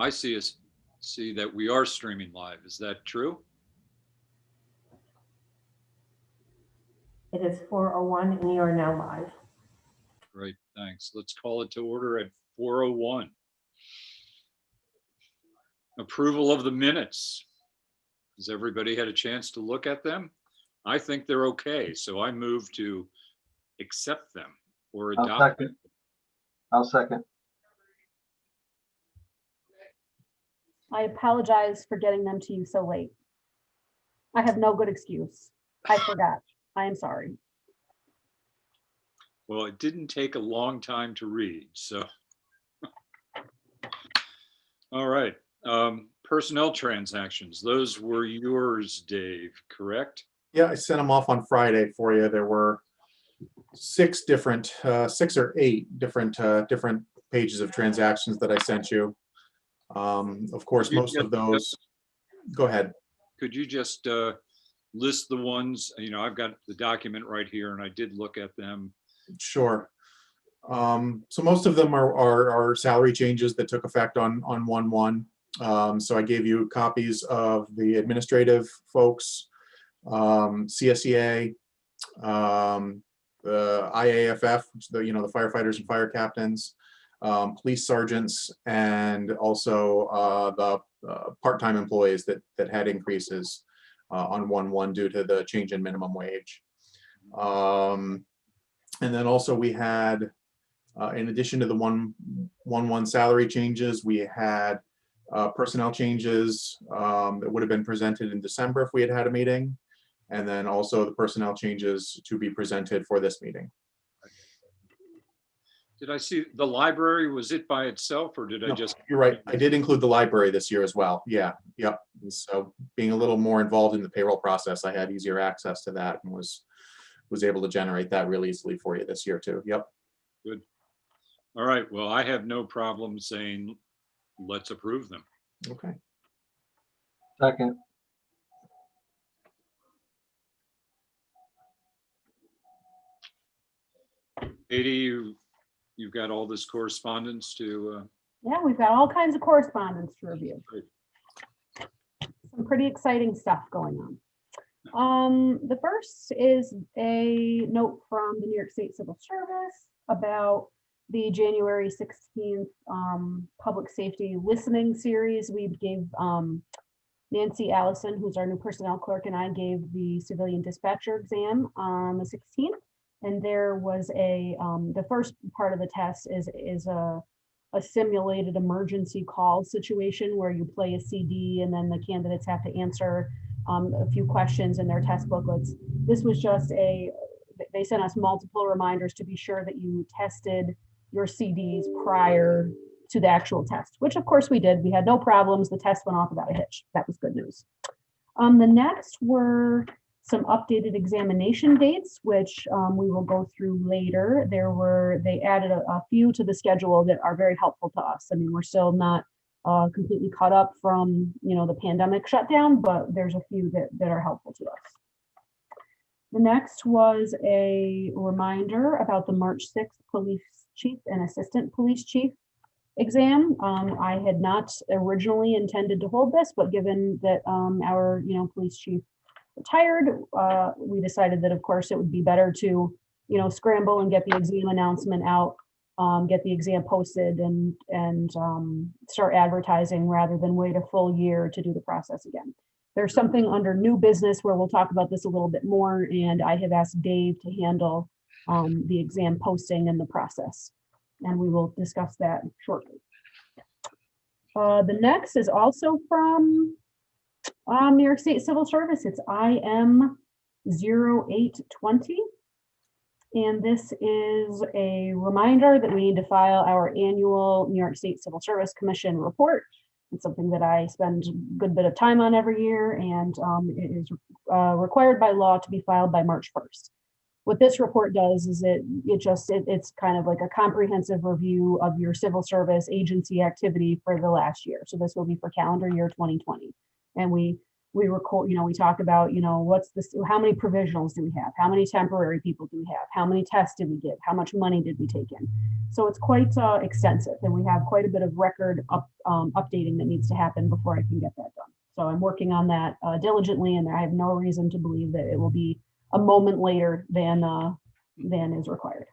I see that we are streaming live. Is that true? It is 4:01 and you are now live. Great, thanks. Let's call it to order at 4:01. Approval of the minutes. Has everybody had a chance to look at them? I think they're okay, so I move to accept them or I'll adopt them. second. I'll second. I apologize for getting them to you so late. I have no good excuse. I forgot. I am sorry. Well, it didn't take a long time to read, so. All right, personnel transactions. Those were yours, Dave, correct? Yeah, I sent them off on Friday for you. There were six or eight different pages of transactions that I sent you. Of course, most of those, go ahead. Could you just list the ones, I've got the document right here and I did look at them. Sure. So most of them are salary changes that took effect on 1/1. So I gave you copies of the administrative folks, CSEA, the IAFF, which the firefighters and fire captains, police sergeants, and also the part-time employees that had increases on 1/1 due to the change in minimum wage. And then also we had, in addition to the 1/1 salary changes, we had personnel changes that would have been presented in December if we had had a meeting. And then also the personnel changes to be presented for this meeting. Did I see the library? Was it by itself or did I No, just? You're right. I did include the library this year as well. Yeah. Yep. And so being a little more involved in the payroll process, I had easier access to that and was able to generate that real easily for you this year too. Yep. Good. All right. Well, I have no problem saying, let's approve them. Okay. Second. Katie, you've got all this correspondence to. Yeah, we've got all kinds of correspondence to review. Great. Some pretty exciting stuff going on. The first is a note from the New York State Civil Service about the January 16th public safety listening series. We gave Nancy Allison, who's our new personnel clerk, and I gave the civilian dispatcher exam on the 16th. And there was the first part of the test is a simulated emergency call situation where you play a CD and then the candidates have to answer a few questions in their test booklets. This was just they sent us multiple reminders to be sure that you tested your CDs prior to the actual test, which of course we did. We had no problems. The test went off without a hitch. That was good news. The next were some updated examination dates, which we will go through later. They added a few to the schedule that are very helpful to us. I mean, we're still not completely caught up from the pandemic shutdown, but there's a few that are helpful to us. The next was a reminder about the March 6th police chief and assistant police chief exam. I had not originally intended to hold this, but given that our police chief retired, we decided that of course it would be better to scramble and get the exam announcement out, get the exam posted and start advertising rather than wait a full year to do the process again. There's something under new business where we'll talk about this a little bit more, and I have asked Dave to handle the exam posting and the process, and we will discuss that shortly. The next is also from New York State Civil Service. It's IM 0820. And this is a reminder that we need to file our annual New York State Civil Service Commission report. It's something that I spend a good bit of time on every year, and it is required by law to be filed by March 1st. What this report does is it's kind of like a comprehensive review of your civil service agency activity for the last year. So this will be for calendar year 2020. And we we record, we talk about, what's this, how many provisionals do we have? How many temporary people do we have? How many tests did we give? How much money did we take in? So it's quite extensive, and we have quite a bit of record updating that needs to happen before I can get that done. So I'm working on that diligently, and I have no reason to believe that it will be a moment later than is required.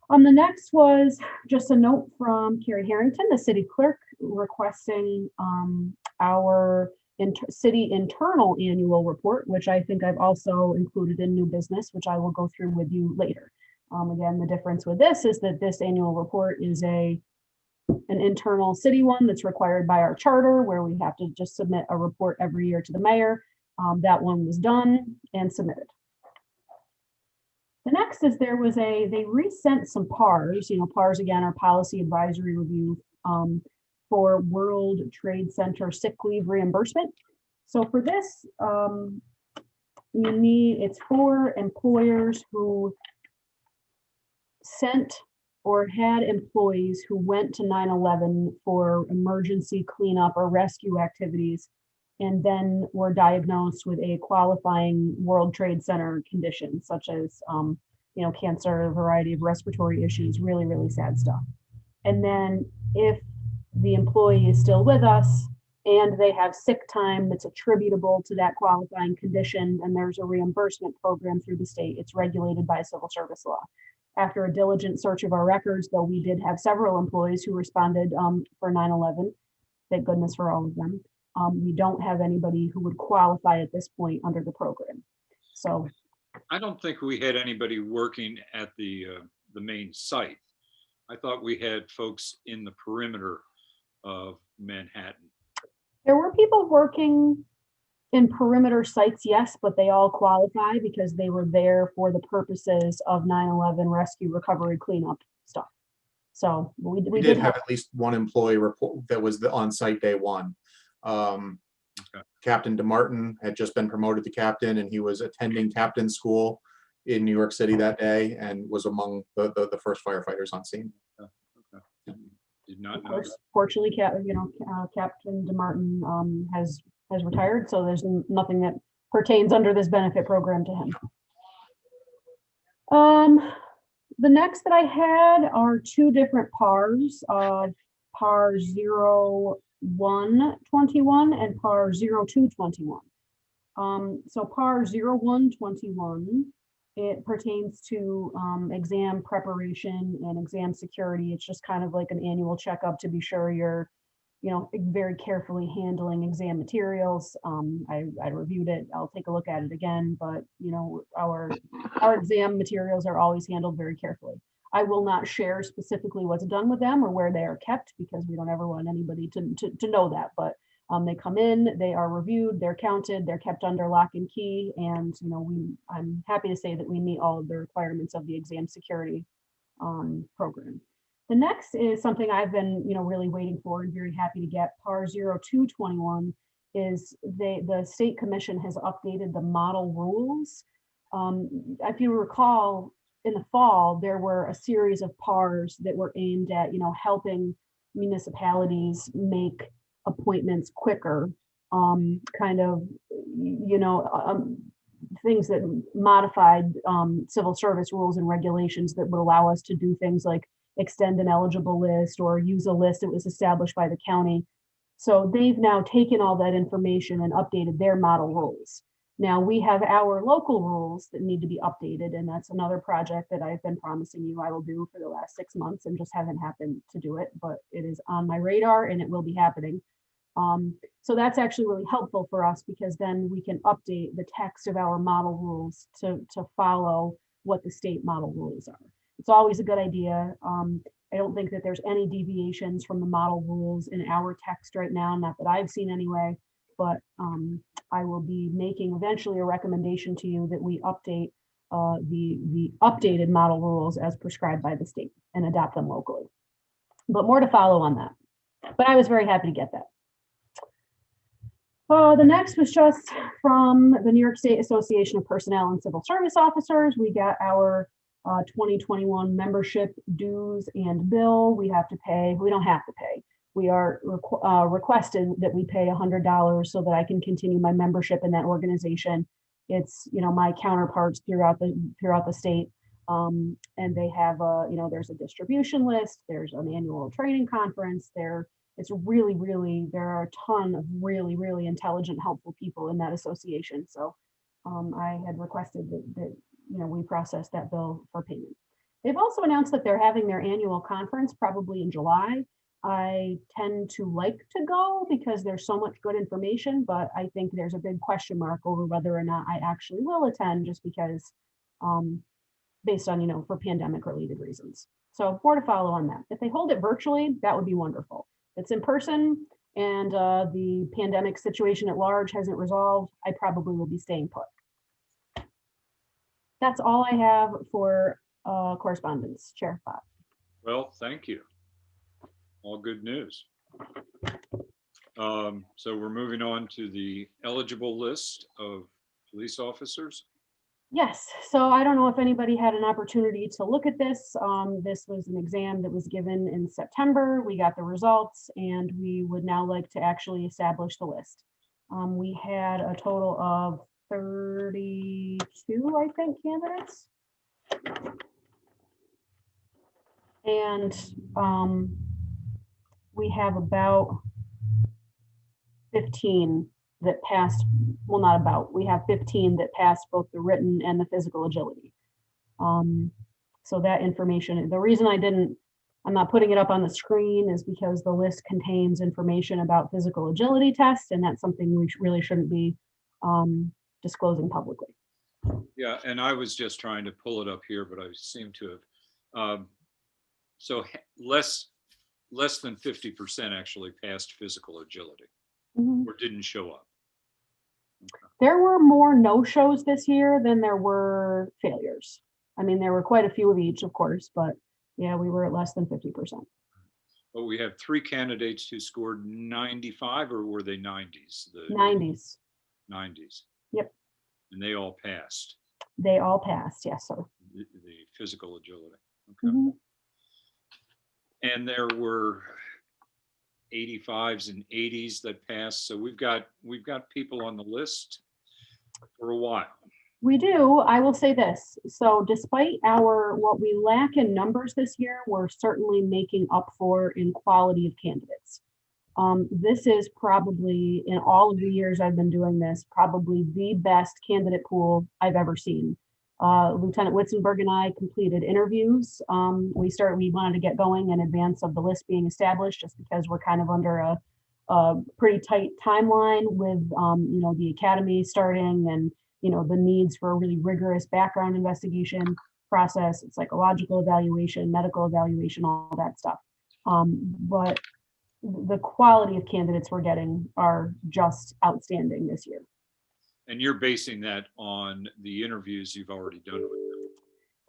The next was just a note from Carrie Harrington, the city clerk, requesting our city internal annual report, which I think I've also included in new business, which I will go through with you later. Again, the difference with this is that this annual report is an internal city one that's required by our charter, where we have to just submit a report every year to the mayor. That one was done and submitted. The next is they resent some PARs. PARs again are policy advisory review for World Trade Center sick leave reimbursement. So for this, it's for employers who sent or had employees who went to 9/11 for emergency cleanup or rescue activities, and then were diagnosed with a qualifying World Trade Center condition, such as, cancer, a variety of respiratory issues, really, really sad stuff. And then if the employee is still with us and they have sick time that's attributable to that qualifying condition, and there's a reimbursement program through the state, it's regulated by civil service law. After a diligent search of our records, though we did have several employees who responded for 9/11, thank goodness for all of them, we don't have anybody who would qualify at this point under the program. So I don't think we had anybody working at the main site. I thought we had folks in the perimeter of Manhattan. there were people working in perimeter sites, yes, but they all qualify because they were there for the purposes of 9/11 rescue, recovery, cleanup stuff. So we did have at least one employee report that was on site day one. Okay. Captain DeMartin had just been promoted to captain, and he was attending captain school in New York City that day and was among the first firefighters on scene. Okay. Did not Of know course, that. fortunately, Captain DeMartin has retired, so there's nothing that pertains under this benefit program to him. The next that I had are two different PARs, PAR 0121 and PAR 0221. So PAR 0121, it pertains to exam preparation and exam security. It's just kind of like an annual checkup to be sure you're very carefully handling exam materials. I reviewed it. I'll take a look at it again, but our exam materials are always handled very carefully. I will not share specifically what's done with them or where they are kept, because we don't ever want anybody to know that, but they come in, they are reviewed, they're counted, they're kept under lock and key, and I'm happy to say that we meet all of the requirements of the exam security program. The next is something I've been, really waiting for and very happy to get. PAR 0221 is the state commission has updated the model rules. If you recall, in the fall, there were a series of PARs that were aimed at, helping municipalities make appointments quicker, things that modified civil service rules and regulations that would allow us to do things like extend an eligible list or use a list that was established by the county. So they've now taken all that information and updated their model rules. Now we have our local rules that need to be updated, and that's another project that I've been promising you I will do for the last 6 months and just haven't happened to do it, but it is on my radar and it will be happening. So that's actually really helpful for us, because then we can update the text of our model rules to follow what the state model rules are. It's always a good idea. I don't think that there's any deviations from the model rules in our text right now, not that I've seen anyway, but I will be making eventually a recommendation to you that we update the updated model rules as prescribed by the state and adopt them locally. But more to follow on that. But I was very happy to get that. The next was just from the New York State Association of Personnel and Civil Service Officers. We got our 2021 membership dues and bill. We have to pay, we don't have to pay. we are requested that we pay $100 so that I can continue my membership in that organization. It's, my counterparts throughout the state. And they have there's a distribution list, there's an annual training conference, it's really, really, there are a ton of really, really intelligent, helpful people in that association. So I had requested that we process that bill for payment. They've also announced that they're having their annual conference probably in July. I tend to like to go because there's so much good information, but I think there's a big question mark over whether or not I actually will attend, just because based on, for pandemic related reasons. So more to follow on that. If they hold it virtually, that would be wonderful. If it's in person and the pandemic situation at large hasn't resolved, I probably will be staying put. That's all I have for correspondence, Chair Bob. Well, thank you. All good news. So we're moving on to the eligible list of police officers. Yes, so I don't know if anybody had an opportunity to look at this. This was an exam that was given in September. We got the results and we would now like to actually establish the list. We had a total of 32, I think, candidates. And we have about 15 that passed, well, not about, we have 15 that passed both the written and the physical agility. So that information, the reason I'm not putting it up on the screen is because the list contains information about physical agility tests, and that's something we really shouldn't be disclosing publicly. Yeah, and I was just trying to pull it up here, but I seem to have, so less than 50% actually passed physical agility or didn't show up. Okay. There were more no-shows this year than there were failures. I mean, there were quite a few of each, of course, but yeah, we were at less than 50%. But we have 3 candidates who scored 95, or were they 90s? The 90s. 90s. Yep. And they all passed. They all passed, yes, sir. The physical agility. Okay. And there were 85s and 80s that passed. So we've got people on the list for a while. We do. I will say this. So despite what we lack in numbers this year, we're certainly making up for in quality of candidates. This is probably, in all of the years I've been doing this, probably the best candidate pool I've ever seen. Lieutenant Witzenberg and I completed interviews. We wanted to get going in advance of the list being established, just because we're kind of under a pretty tight timeline with, the academy starting and, the needs for a really rigorous background investigation process, psychological evaluation, medical evaluation, all that stuff. But the quality of candidates we're getting are just outstanding this year. And you're basing that on the interviews you've already done with them.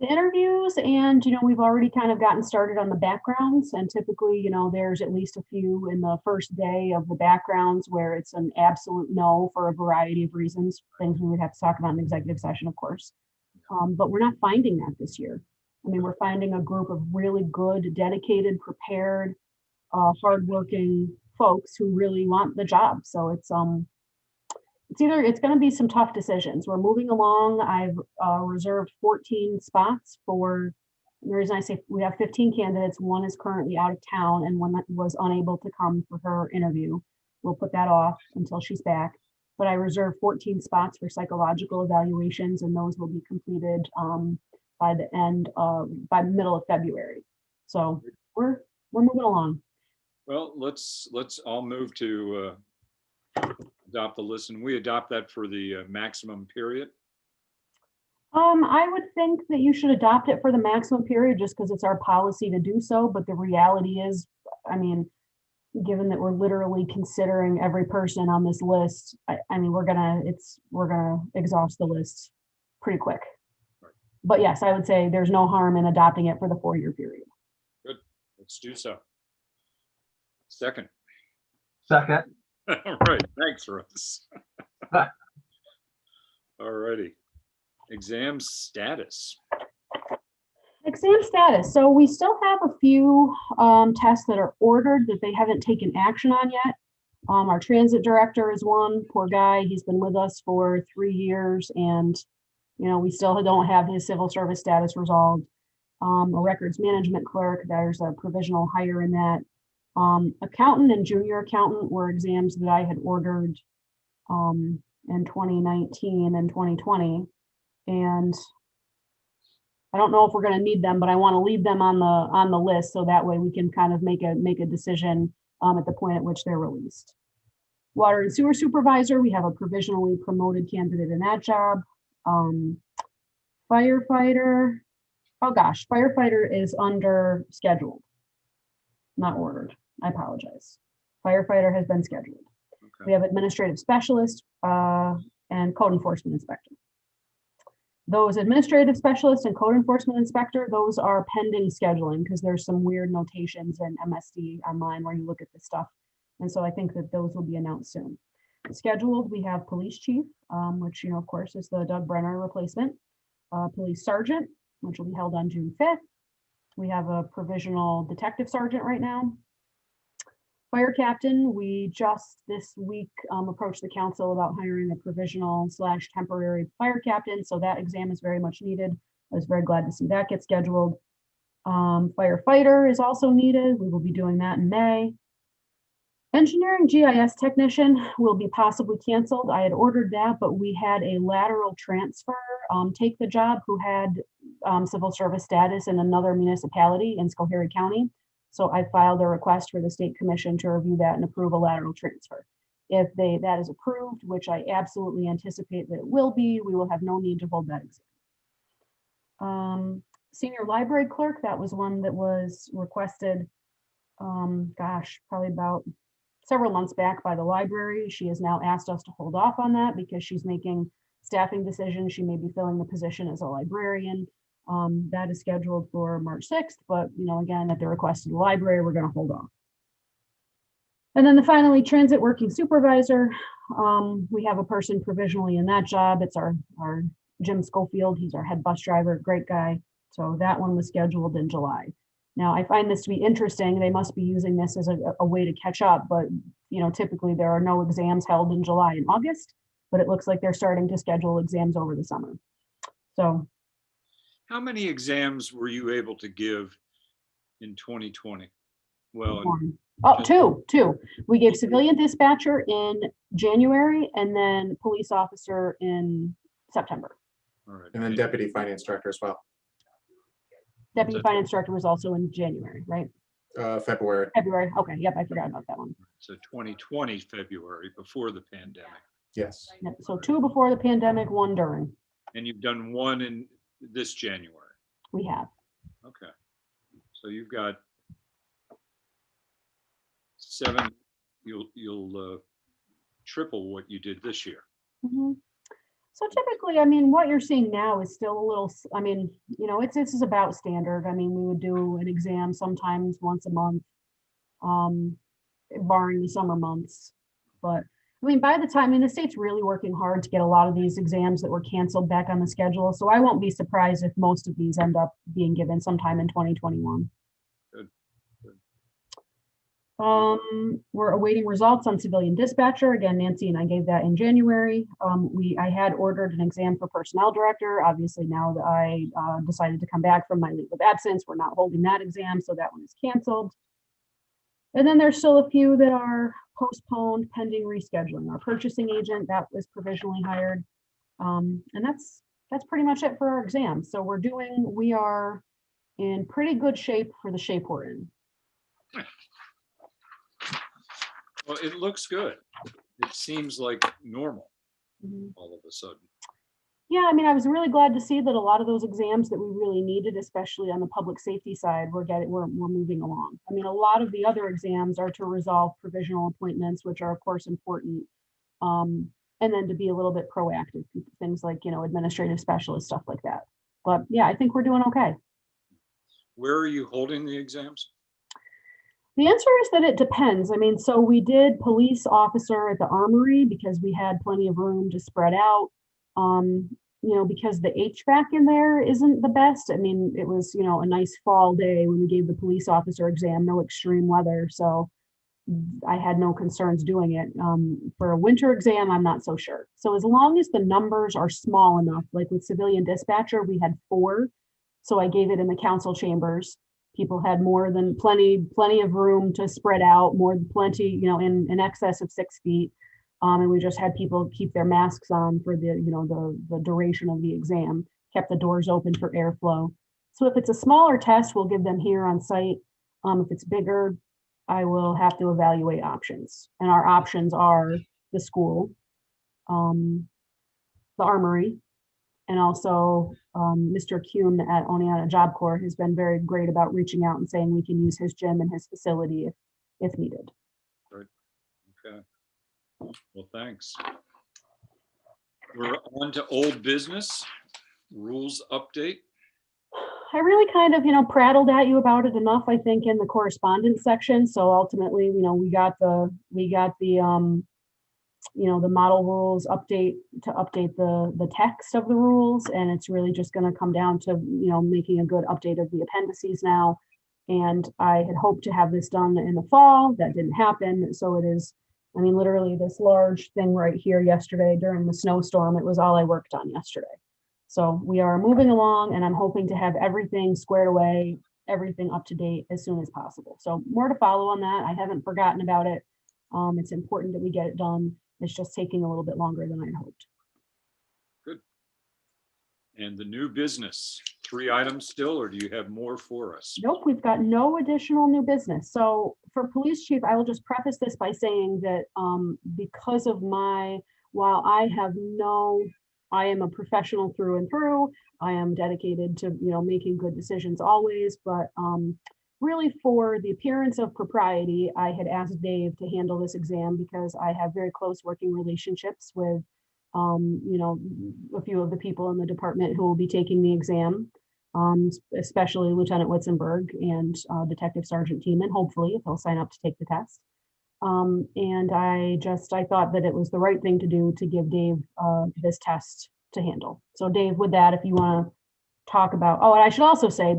The interviews, and we've already kind of gotten started on the backgrounds, and typically there's at least a few in the first day of the backgrounds where it's an absolute no for a variety of reasons, things we would have to talk about in executive session, of course. But we're not finding that this year. I mean, we're finding a group of really good, dedicated, prepared, hardworking folks who really want the job. So it's going to be some tough decisions. We're moving along. I've reserved 14 spots for, the reason I say we have 15 candidates, one is currently out of town and one that was unable to come for her interview. We'll put that off until she's back. But I reserved 14 spots for psychological evaluations, and those will be completed by the middle of February. So we're moving along. Well, let's all move to adopt the list, and we adopt that for the maximum period. I would think that you should adopt it for the maximum period just because it's our policy to do so. But the reality is, I mean, given that we're literally considering every person on this list, we're gonna exhaust the list pretty quick. Right. But yes, I would say there's no harm in adopting it for the 4-year period. Good, let's do so. Second. Second. All right, thanks, Russ. All righty. Exam status. Exam status. So we still have a few tests that are ordered that they haven't taken action on yet. Our transit director is one, poor guy. He's been with us for 3 years and, we still don't have his civil service status resolved. A records management clerk, there's a provisional hire in that. Accountant and junior accountant were exams that I had ordered in 2019 and 2020. And I don't know if we're going to need them, but I want to leave them on the list so that way we can kind of make a decision at the point at which they're released. Water and sewer supervisor, we have a provisionally promoted candidate in that job. Firefighter, oh gosh, firefighter is under scheduled, not ordered. I apologize. Firefighter has been scheduled. Okay. We have administrative specialist and code enforcement inspector. Those administrative specialists and code enforcement inspector, those are pending scheduling because there's some weird notations in MSD online where you look at this stuff. And so I think that those will be announced soon. Scheduled, we have police chief, which, of course, is the Doug Brenner replacement. Police sergeant, which will be held on June 5th. We have a provisional detective sergeant right now. Fire captain, we just this week approached the council about hiring a provisional / temporary fire captain. So that exam is very much needed. I was very glad to see that get scheduled. Firefighter is also needed. We will be doing that in May. Engineering GIS technician will be possibly canceled. I had ordered that, but we had a lateral transfer take the job who had civil service status in another municipality in Schoharie County. So I filed a request for the state commission to review that and approve a lateral transfer. If that is approved, which I absolutely anticipate that it will be, we will have no need to hold that exam. Senior library clerk, that was one that was requested, probably about several months back by the library. She has now asked us to hold off on that because she's making staffing decisions. She may be filling the position as a librarian. That is scheduled for March 6th, but again, at the request of the library, we're going to hold off. And then finally, transit working supervisor. We have a person provisionally in that job. It's our Jim Schofield. He's our head bus driver, great guy. So that one was scheduled in July. Now I find this to be interesting. They must be using this as a way to catch up, but typically there are no exams held in July and August, but it looks like they're starting to schedule exams over the summer. So. How many exams were you able to give in 2020? Well, two. We gave civilian dispatcher in January and then police officer in September. all right. And then deputy finance director as well, Deputy finance director was also in January, right? February. February. Okay. Yep. I forgot about that one. So 2020 February, before the pandemic. Yes. Yep. So 2 before the pandemic, 1 during. And you've done 1 in this January. We have. Okay. So you've got 7, you'll triple what you did this year. Mm-hmm. So typically, what you're seeing now is still a little, this is about standard. We would do an exam sometimes once a month, barring the summer months. But by the time, the state's really working hard to get a lot of these exams that were canceled back on the schedule. So I won't be surprised if most of these end up being given sometime in 2021. Good. We're awaiting results on civilian dispatcher. Again, Nancy and I gave that in January. I had ordered an exam for personnel director. Obviously, now that I decided to come back from my leave of absence, we're not holding that exam, so that one is canceled. And then there's still a few that are postponed pending rescheduling. Our purchasing agent, that was provisionally hired. And that's pretty much it for our exams. So we are in pretty good shape for the shape we're in. Well, it looks good. It seems like normal Mm-hmm. all of a sudden. Yeah, I was really glad to see that a lot of those exams that we really needed, especially on the public safety side, we're moving along. A lot of the other exams are to resolve provisional appointments, which are of course important, and then to be a little bit proactive, things like administrative specialist, stuff like that. But yeah, I think we're doing okay. Where are you holding the exams? The answer is that it depends. So we did police officer at the Armory because we had plenty of room to spread out. because the HVAC in there isn't the best. I mean, it was, a nice fall day when we gave the police officer exam, no extreme weather. So I had no concerns doing it. For a winter exam, I'm not so sure. So as long as the numbers are small enough, like with civilian dispatcher, we had 4. So I gave it in the council chambers. People had more than plenty of room to spread out, plenty, in excess of 6 feet. And we just had people keep their masks on for the duration of the exam, kept the doors open for airflow. So if it's a smaller test, we'll give them here on site. If it's bigger, I will have to evaluate options. And our options are the school, the armory, and also Mr. Kuhn at Oneonta Job Corps has been very great about reaching out and saying we can use his gym and his facility if needed. Okay. Well, thanks. We're on to old business, rules update. I really kind of, prattled at you about it enough, I think, in the correspondence section. So ultimately, we got the the model rules update to update the text of the rules. And it's really just going to come down to, making a good update of the appendices now. And I had hoped to have this done in the fall. That didn't happen. So it is, literally this large thing right here yesterday during the snowstorm, it was all I worked on yesterday. So we are moving along, and I'm hoping to have everything squared away, everything up to date as soon as possible. So more to follow on that. I haven't forgotten about it. It's important that we get it done. It's just taking a little bit longer than I had hoped. Good. And the new business, 3 items still, or do you have more for us? Nope, we've got no additional new business. So for police chief, I will just preface this by saying that because of while I am a professional through and through, I am dedicated to, making good decisions always, but really for the appearance of propriety, I had asked Dave to handle this exam because I have very close working relationships with, a few of the people in the department who will be taking the exam, especially Lieutenant Witzenberg and Detective Sergeant Tiemann, hopefully, if he'll sign up to take the test. And I thought that it was the right thing to do to give Dave this test to handle. So Dave, with that, if you want to talk about, and I should also say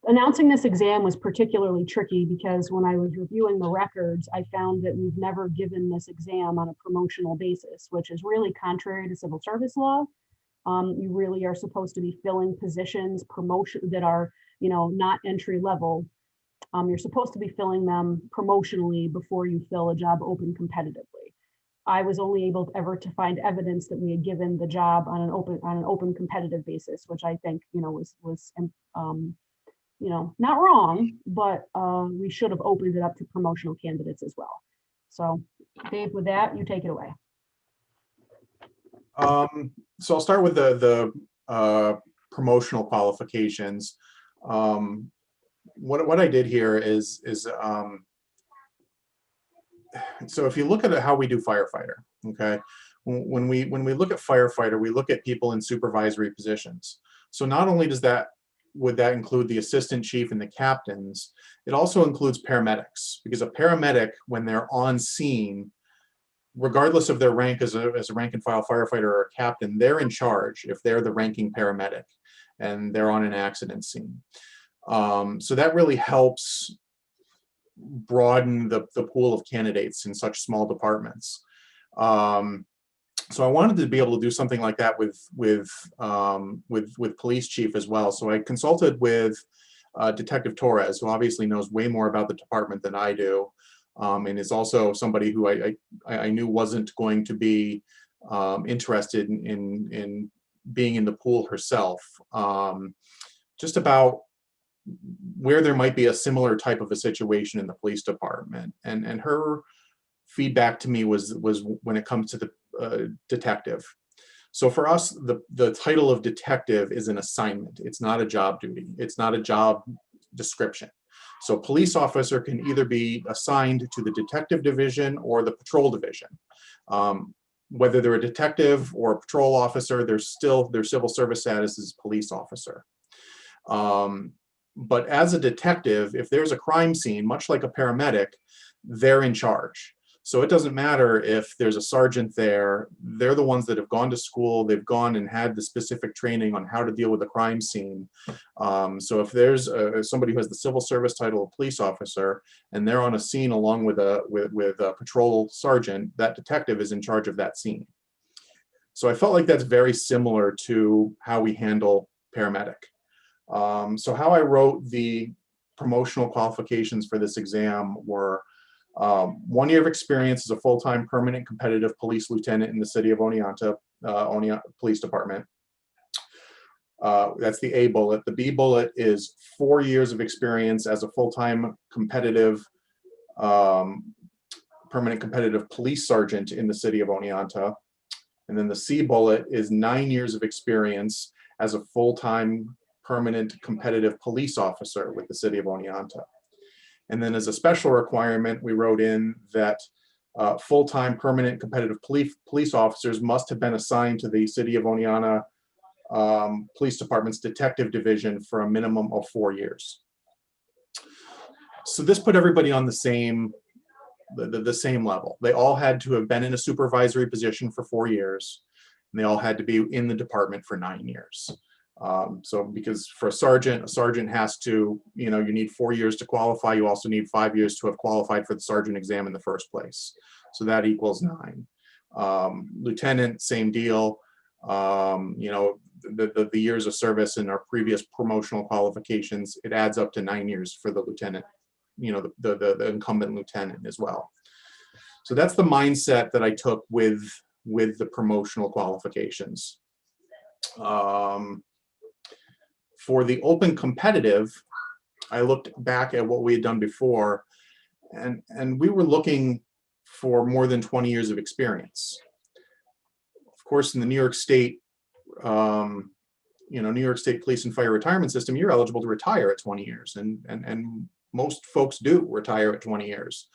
announcing this exam was particularly tricky because when I was reviewing the records, I found that we've never given this exam on a promotional basis, which is really contrary to civil service law. You really are supposed to be filling positions, promotion that are, not entry level. You're supposed to be filling them promotionally before you fill a job open competitively. I was only able ever to find evidence that we had given the job on an open competitive basis, which I think, was not wrong, but we should have opened it up to promotional candidates as well. So Dave, with that, you take it away. So I'll start with the promotional qualifications. What I did here is so if you look at how we do firefighter, okay, when we look at firefighter, we look at people in supervisory positions. So not only would that include the assistant chief and the captains, it also includes paramedics, because a paramedic, when they're on scene, regardless of their rank as a rank and file firefighter or a captain, they're in charge if they're the ranking paramedic and they're on an accident scene. So that really helps broaden the pool of candidates in such small departments. So I wanted to be able to do something like that with police chief as well. So I consulted with Detective Torres, who obviously knows way more about the department than I do, and is also somebody who I knew wasn't going to be interested in being in the pool herself. Just about where there might be a similar type of a situation in the police department, and her feedback to me was when it comes to the detective. So for us, the title of detective is an assignment. It's not a job duty. It's not a job description. So police officer can either be assigned to the detective division or the patrol division. Whether they're a detective or a patrol officer, their civil service status is police officer. But as a detective, if there's a crime scene, much like a paramedic, they're in charge. So it doesn't matter if there's a sergeant there, they're the ones that have gone to school, they've gone and had the specific training on how to deal with a crime scene. So if there's somebody who has the civil service title of police officer and they're on a scene along with a patrol sergeant, that detective is in charge of that scene. So I felt like that's very similar to how we handle paramedic. So how I wrote the promotional qualifications for this exam were 1 year of experience as a full-time permanent competitive police lieutenant in the city of Oneonta, Oneonta Police Department. That's the A bullet. The B bullet is 4 years of experience as a full-time competitive, permanent competitive police sergeant in the city of Oneonta. And then the C bullet is 9 years of experience as a full-time permanent competitive police officer with the city of Oneonta. And then as a special requirement, we wrote in that full-time permanent competitive police officers must have been assigned to the city of Oneonta Police Department's detective division for a minimum of 4 years. So this put everybody on the same level. They all had to have been in a supervisory position for 4 years, and they all had to be in the department for 9 years. So because for a sergeant has to, you need 4 years to qualify. You also need 5 years to have qualified for the sergeant exam in the first place. So that equals 9. Lieutenant, same deal. The years of service in our previous promotional qualifications, it adds up to 9 years for the lieutenant, the incumbent lieutenant as well. So that's the mindset that I took with the promotional qualifications. For the open competitive, I looked back at what we had done before, and we were looking for more than 20 years of experience. Of course, in the New York State, New York State Police and Fire Retirement System, you're eligible to retire at 20 years, and most folks do retire at 20 years.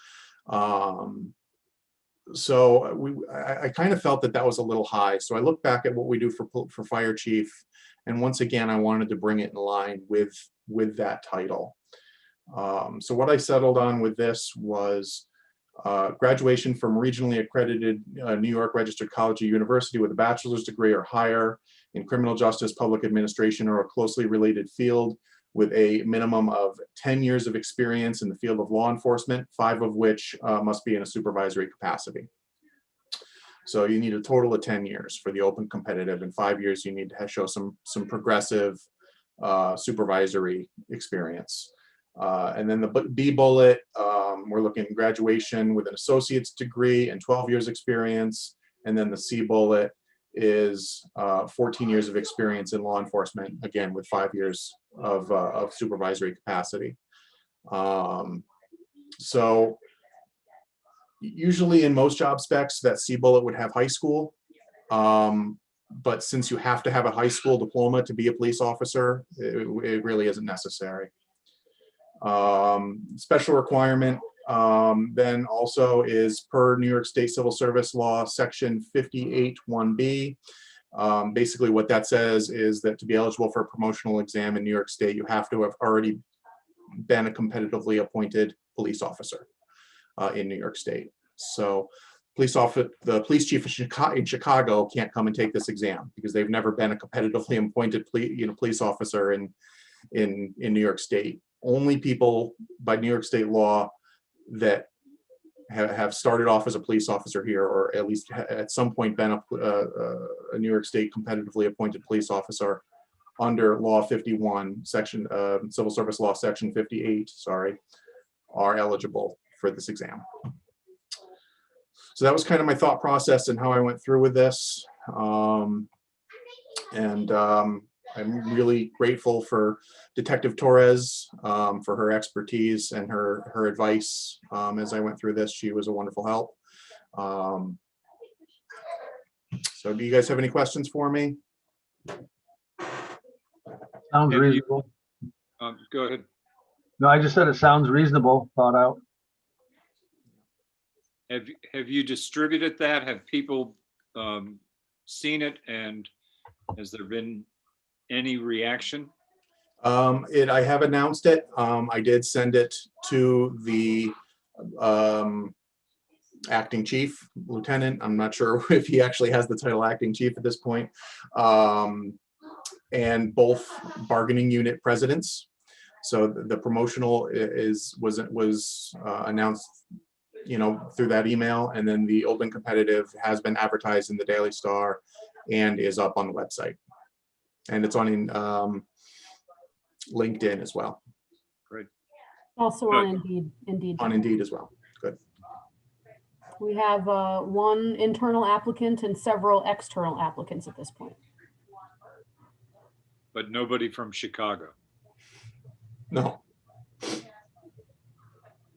So I kind of felt that was a little high. So I looked back at what we do for fire chief, and once again, I wanted to bring it in line with that title. So what I settled on with this was graduation from regionally accredited New York Registered College or University with a bachelor's degree or higher in criminal justice, public administration, or a closely related field with a minimum of 10 years of experience in the field of law enforcement, 5 of which must be in a supervisory capacity. So you need a total of 10 years for the open competitive, and 5 years you need to show some progressive supervisory experience. And then the B bullet, we're looking at graduation with an associate's degree and 12 years experience. And then the C bullet is 14 years of experience in law enforcement, again, with 5 years of supervisory capacity. So usually in most job specs, that C bullet would have high school. But since you have to have a high school diploma to be a police officer, it really isn't necessary. Special requirement then also is per New York State Civil Service Law, Section 58(1)B. Basically what that says is that to be eligible for a promotional exam in New York State, you have to have already been a competitively appointed police officer in New York State. So the police chief in Chicago can't come and take this exam because they've never been a competitively appointed police officer in New York State. Only people by New York State law that have started off as a police officer here, or at least at some point been a New York State competitively appointed police officer under Law 51, Section Civil Service Law Section 58, are eligible for this exam. So that was kind of my thought process and how I went through with this. I'm really grateful for Detective Torres for her expertise and her advice as I went through this. She was a wonderful help. So do you guys have any questions for me? Sounds Have you- reasonable. Go ahead. No, I just said it sounds reasonable, thought out. Have you distributed that? Have people seen it, and has there been any reaction? I have announced it. I did send it to the acting chief, lieutenant. I'm not sure if he actually has the title acting chief at this point. And both bargaining unit presidents. So the promotional was announced, through that email, and then the open competitive has been advertised in the Daily Star and is up on the website, and it's on LinkedIn as well, Great. Also Good. on Indeed. on Indeed as well. Good. We have one internal applicant and several external applicants at this point. But nobody from Chicago. No.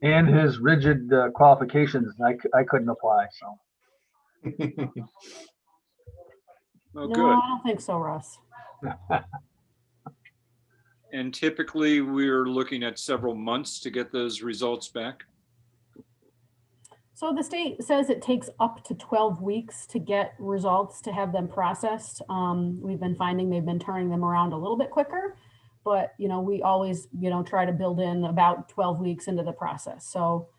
And his rigid qualifications, I couldn't apply, so. Oh, No, good. I don't think so, Russ. And typically, we're looking at several months to get those results back. So the state says it takes up to 12 weeks to get results, to have them processed. We've been finding they've been turning them around a little bit quicker, but we always, try to build in about 12 weeks into the process. So,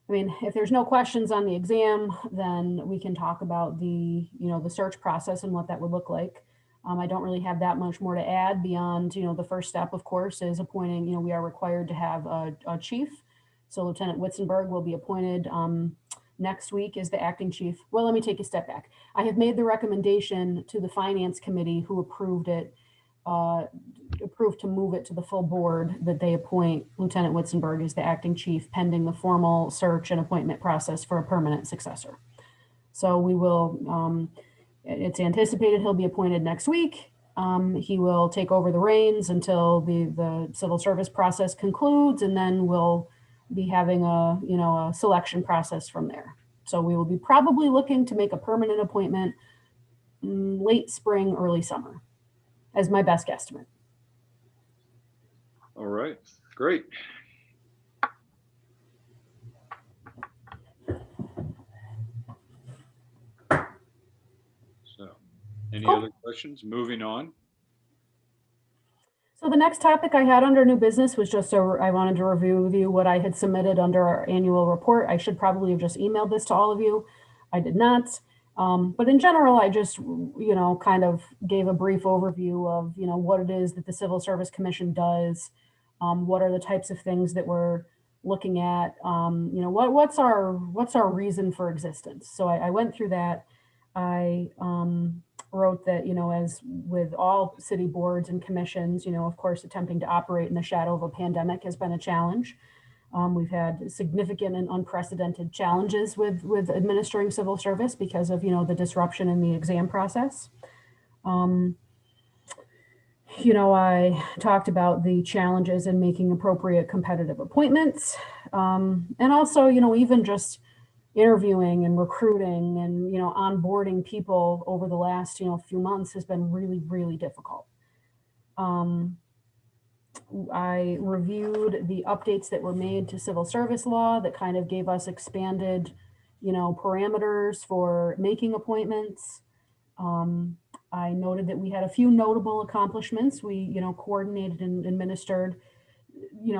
I mean, if there's no questions on the exam, then we can talk about the, the search process and what that would look like. I don't really have that much more to add beyond, the first step, of course, is appointing, we are required to have a chief. So Lieutenant Witzenberg will be appointed next week as the acting chief. Well, let me take a step back. I have made the recommendation to the finance committee, who approved it, approved to move it to the full board, that they appoint Lieutenant Witzenberg as the acting chief pending the formal search and appointment process for a permanent successor. So we will, it's anticipated he'll be appointed next week. He will take over the reins until the civil service process concludes, and then we'll be having a selection process from there. So we will be probably looking to make a permanent appointment late spring, early summer, as my best guesstimate. All right, great. So, any Cool. other questions? Moving on. So the next topic I had under new business was just I wanted to review with you what I had submitted under our annual report. I should probably have just emailed this to all of you. I did not. But in general, I just, kind of gave a brief overview of, what it is that the Civil Service Commission does. What are the types of things that we're looking at? What's our reason for existence? So I went through that. I wrote that, as with all city boards and commissions, of course, attempting to operate in the shadow of a pandemic has been a challenge. We've had significant and unprecedented challenges with administering civil service because of, the disruption in the exam process. I talked about the challenges in making appropriate competitive appointments. And also, even just interviewing and recruiting and, onboarding people over the last, few months has been really, really difficult. I reviewed the updates that were made to civil service law that kind of gave us expanded, parameters for making appointments. I noted that we had a few notable accomplishments. We, coordinated and administered,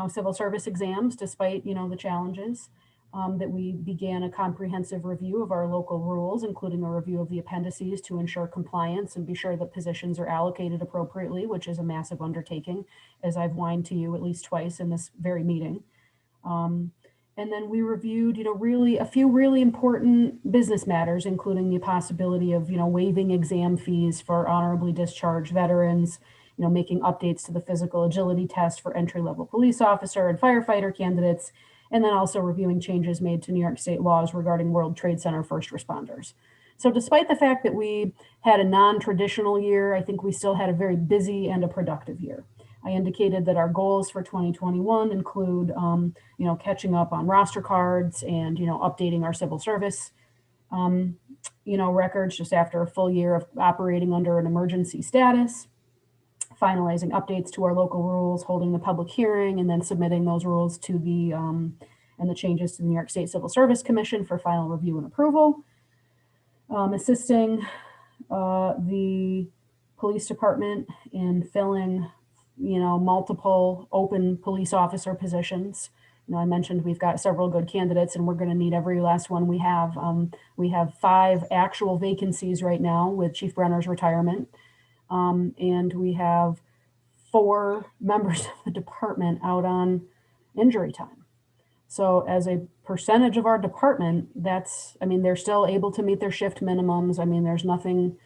civil service exams despite, the challenges. That we began a comprehensive review of our local rules, including a review of the appendices to ensure compliance and be sure that positions are allocated appropriately, which is a massive undertaking, as I've whined to you at least twice in this very meeting. And then we reviewed, really a few really important business matters, including the possibility of, waiving exam fees for honorably discharged veterans, making updates to the physical agility test for entry-level police officer and firefighter candidates, and then also reviewing changes made to New York State laws regarding World Trade Center first responders. So despite the fact that we had a non-traditional year, I think we still had a very busy and a productive year. I indicated that our goals for 2021 include, catching up on roster cards and, updating our civil service, records just after a full year of operating under an emergency status, finalizing updates to our local rules, holding the public hearing, and then submitting those rules to the and the changes to the New York State Civil Service Commission for final review and approval. Assisting the police department in filling, multiple open police officer positions I mentioned we've got several good candidates and we're going to need every last one we have. We have 5 actual vacancies right now with Chief Brenner's retirement. And we have 4 members of the department out on injury time. So as a percentage of our department, they're still able to meet their shift minimums. There's nothing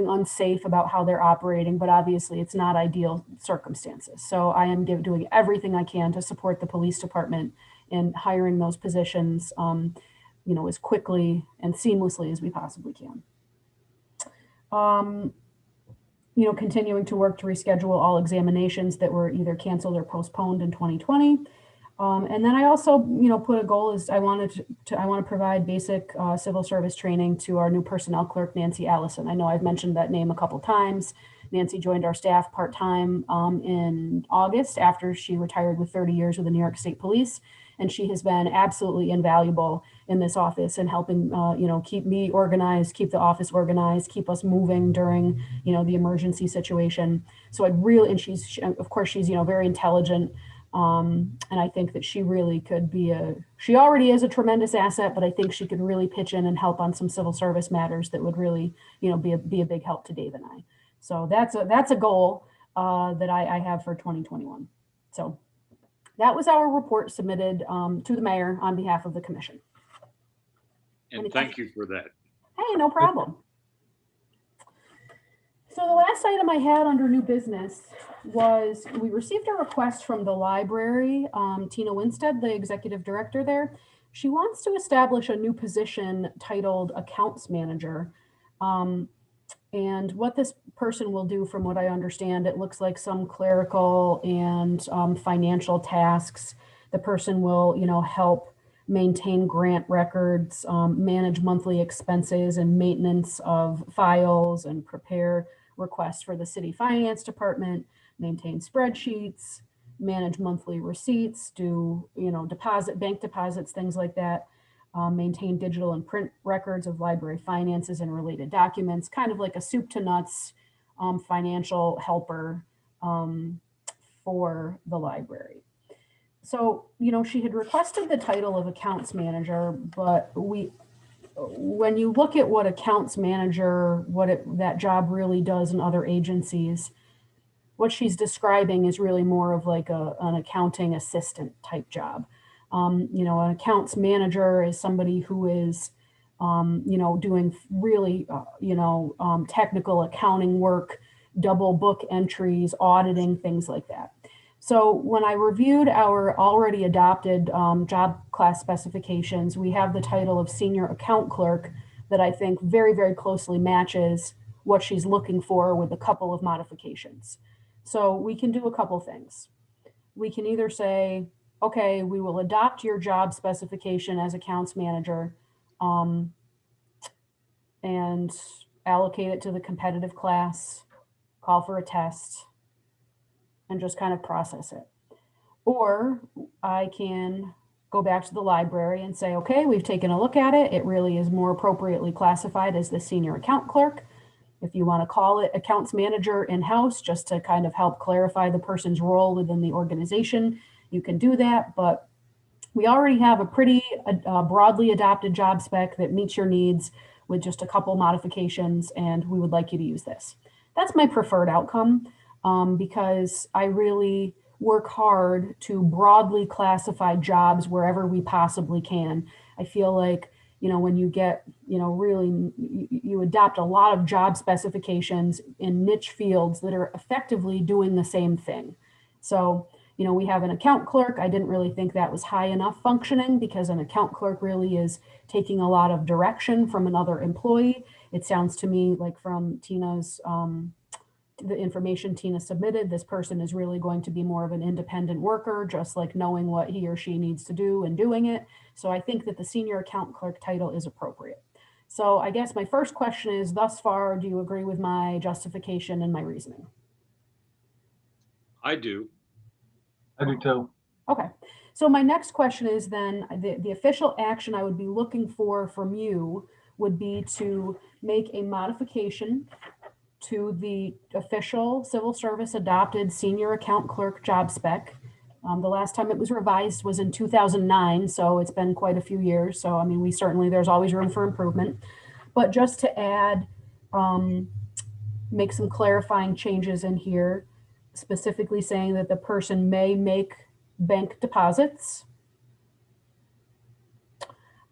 unsafe about how they're operating, but obviously it's not ideal circumstances. So I am doing everything I can to support the police department in hiring those positions, as quickly and seamlessly as we possibly can. Continuing to work to reschedule all examinations that were either canceled or postponed in 2020. And then I also, put a goal is I want to provide basic civil service training to our new personnel clerk, Nancy Allison. I know I've mentioned that name a couple times. Nancy joined our staff part-time in August after she retired with 30 years with the New York State Police. And she has been absolutely invaluable in this office and helping, keep me organized, keep the office organized, keep us moving during, the emergency situation. So and she's very intelligent. And I think that she really could she already is a tremendous asset, but I think she could really pitch in and help on some civil service matters that would really, be a big help to Dave and I. So that's a goal that I have for 2021. So that was our report submitted to the mayor on behalf of the commission. And thank you for that. Hey, no problem. So the last item I had under new business was we received a request from the library, Tina Winstead, the executive director there. She wants to establish a new position titled accounts manager. And what this person will do, from what I understand, it looks like some clerical and financial tasks. The person will, help maintain grant records, manage monthly expenses and maintenance of files, and prepare requests for the city finance department, maintain spreadsheets, manage monthly receipts, do, bank deposits, things like that. Maintain digital and print records of library finances and related documents, kind of like a soup to nuts financial helper for the library. So, she had requested the title of accounts manager, but when you look at what accounts manager, that job really does in other agencies, what she's describing is really more of like an accounting assistant type job. An accounts manager is somebody who is, doing really, technical accounting work, double book entries, auditing, things like that. So when I reviewed our already adopted job class specifications, we have the title of senior account clerk that I think very, very closely matches what she's looking for with a couple of modifications. So we can do a couple things. We can either say, okay, we will adopt your job specification as accounts manager and allocate it to the competitive class, call for a test, and just kind of process it. Or I can go back to the library and say, okay, we've taken a look at it. It really is more appropriately classified as the senior account clerk. If you want to call it accounts manager in-house, just to kind of help clarify the person's role within the organization, you can do that. But we already have a pretty broadly adopted job spec that meets your needs with just a couple modifications, and we would like you to use this. That's my preferred outcome because I really work hard to broadly classify jobs wherever we possibly can. I feel like, when you get, really, you adopt a lot of job specifications in niche fields that are effectively doing the same thing. So, we have an account clerk. I didn't really think that was high enough functioning because an account clerk really is taking a lot of direction from another employee. It sounds to me like from Tina's, the information Tina submitted, this person is really going to be more of an independent worker, just like knowing what he or she needs to do and doing it. So I think that the senior account clerk title is appropriate. So I guess my first question is, thus far, do you agree with my justification and my reasoning? I do. I do too. Okay. So my next question is then the official action I would be looking for from you would be to make a modification to the official civil service adopted senior account clerk job spec The last time it was revised was in 2009, so it's been quite a few years. So, I mean, there's always room for improvement. But just to add, make some clarifying changes in here, specifically saying that the person may make bank deposits.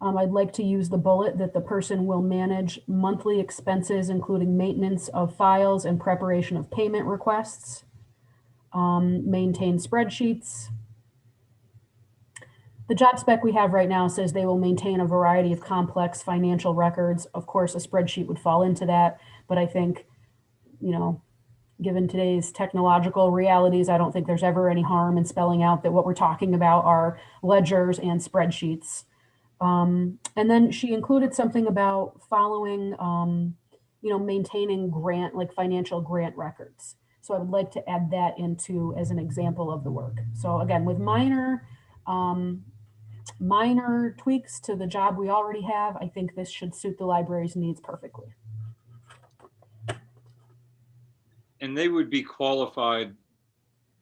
I'd like to use the bullet that the person will manage monthly expenses, including maintenance of files and preparation of payment requests, maintain spreadsheets. The job spec we have right now says they will maintain a variety of complex financial records. Of course, a spreadsheet would fall into that, but I think, you know, given today's technological realities, I don't think there's ever any harm in spelling out that what we're talking about are ledgers and spreadsheets. And then she included something about following, maintaining like financial grant records. So I would like to add that into as an example of the work. So again, with minor tweaks to the job we already have, I think this should suit the library's needs perfectly. And they would be qualified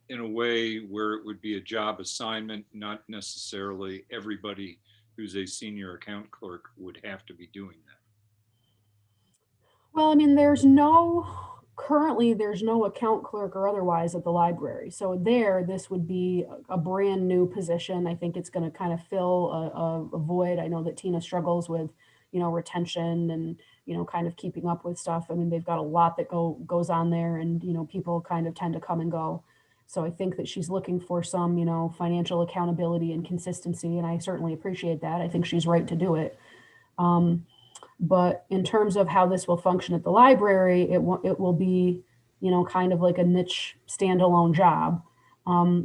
in a way where it would be a job assignment, not necessarily everybody who's a senior account clerk would have to be doing that. Well, I mean, currently there's no account clerk or otherwise at the library. So this would be a brand new position. I think it's going to kind of fill a void. I know that Tina struggles with, retention and, kind of keeping up with stuff. I mean, they've got a lot that goes on there, and, people kind of tend to come and go. So I think that she's looking for some, financial accountability and consistency, and I certainly appreciate that. I think she's right to do it. But in terms of how this will function at the library, it will be, kind of like a niche standalone job.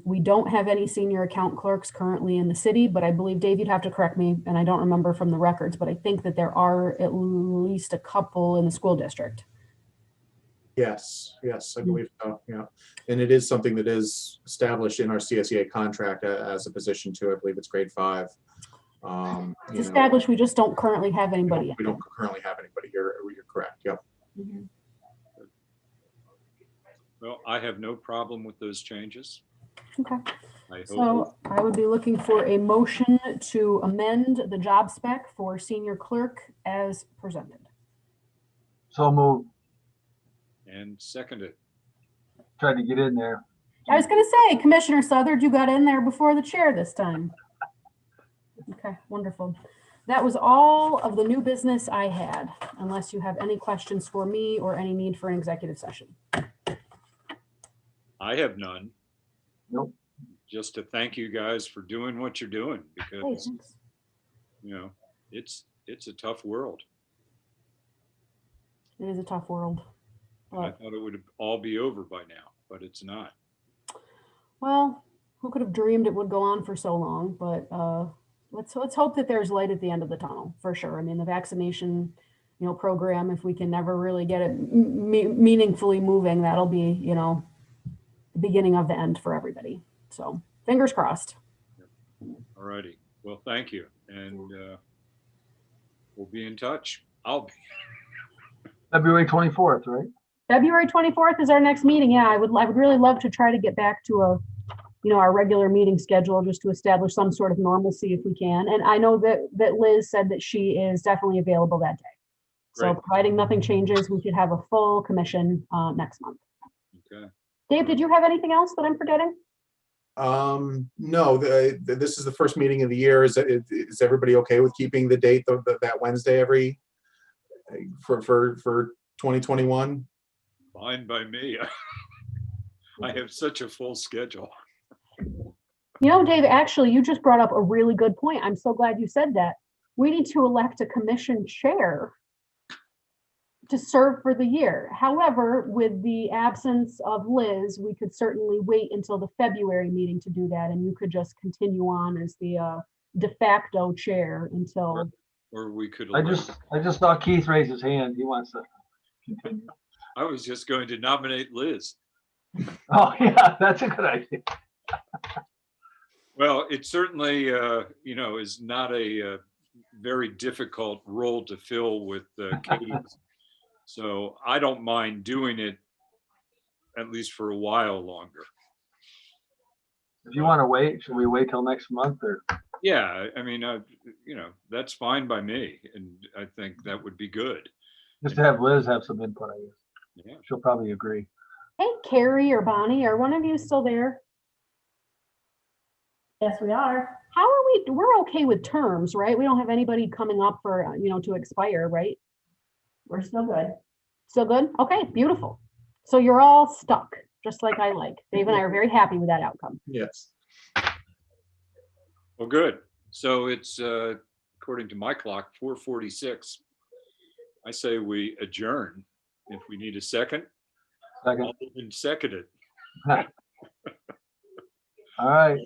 We don't have any senior account clerks currently in the city, but I believe, Dave, you'd have to correct me, and I don't remember from the records, but I think that there are at least a couple in the school district. Yes, I believe so, yeah. And it is something that is established in our CSEA contract as a position too. I believe it's grade 5. It's established, we just don't currently have anybody. We don't currently have anybody here. You're correct, yep. Mm-hmm. Well, I have no problem with those changes. Okay. I So hope, I would be looking for a motion to amend the job spec for senior clerk as presented. So moved. and seconded. Tried to get in there. I was going to say, Commissioner Southard, you got in there before the chair this time. Okay, wonderful. That was all of the new business I had, unless you have any questions for me or any need for an executive session. I have none. Nope. Just to thank you guys for doing what you're doing, Hey, because, thanks. it's a tough world. It is a tough world. I thought it would all be over by now, but it's not. Well, who could have dreamed it would go on for so long? But let's hope that there's light at the end of the tunnel, for sure. I mean, the vaccination, program, if we can never really get it meaningfully moving, that'll be, the beginning of the end for everybody. So fingers crossed. All righty. Well, thank you. And we'll be in touch. I'll be. February 24th, right? February 24th is our next meeting. Yeah, I would really love to try to get back to our regular meeting schedule, just to establish some sort of normalcy if we can. And I know that Liz said that she is definitely available that day. So Great. providing nothing changes, we should have a full commission next month. Okay. Dave, did you have anything else that I'm forgetting? No, this is the first meeting of the year. Is everybody okay with keeping the date of that Wednesday for 2021? Fine by me. I have such a full schedule. Dave, actually, you just brought up a really good point. I'm so glad you said that. We need to elect a commission chair to serve for the year. However, with the absence of Liz, we could certainly wait until the February meeting to do that, and you could just continue on as the de facto chair until. Or we could. I just saw Keith raise his hand. He wants to continue. I was just going to nominate Liz. Oh yeah, that's a good idea. Well, it certainly, is not a very difficult role to fill with Katie. So I don't mind doing it, at least for a while longer. If you want to wait, should we wait till next month or? Yeah, I mean, that's fine by me. And I think that would be good. Just to have Liz have some input, I guess. Yeah. She'll probably agree. Hey, Carrie or Bonnie, are one of you still there? Yes, we are. How are we, we're okay with terms, right? We don't have anybody coming up for, to expire, right? We're still good. Still good? Okay, beautiful. So you're all stuck, just like I like. Dave and I are very happy with that outcome. Yes. Well, good. So it's, according to my clock, 4:46. I say we adjourn. If we need a second, Second. I'll even second it. All right.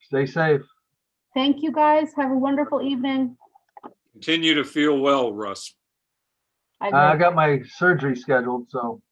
Stay safe. Thank you, guys. Have a wonderful evening. Continue to feel well, Russ. I I agree. got my surgery scheduled, so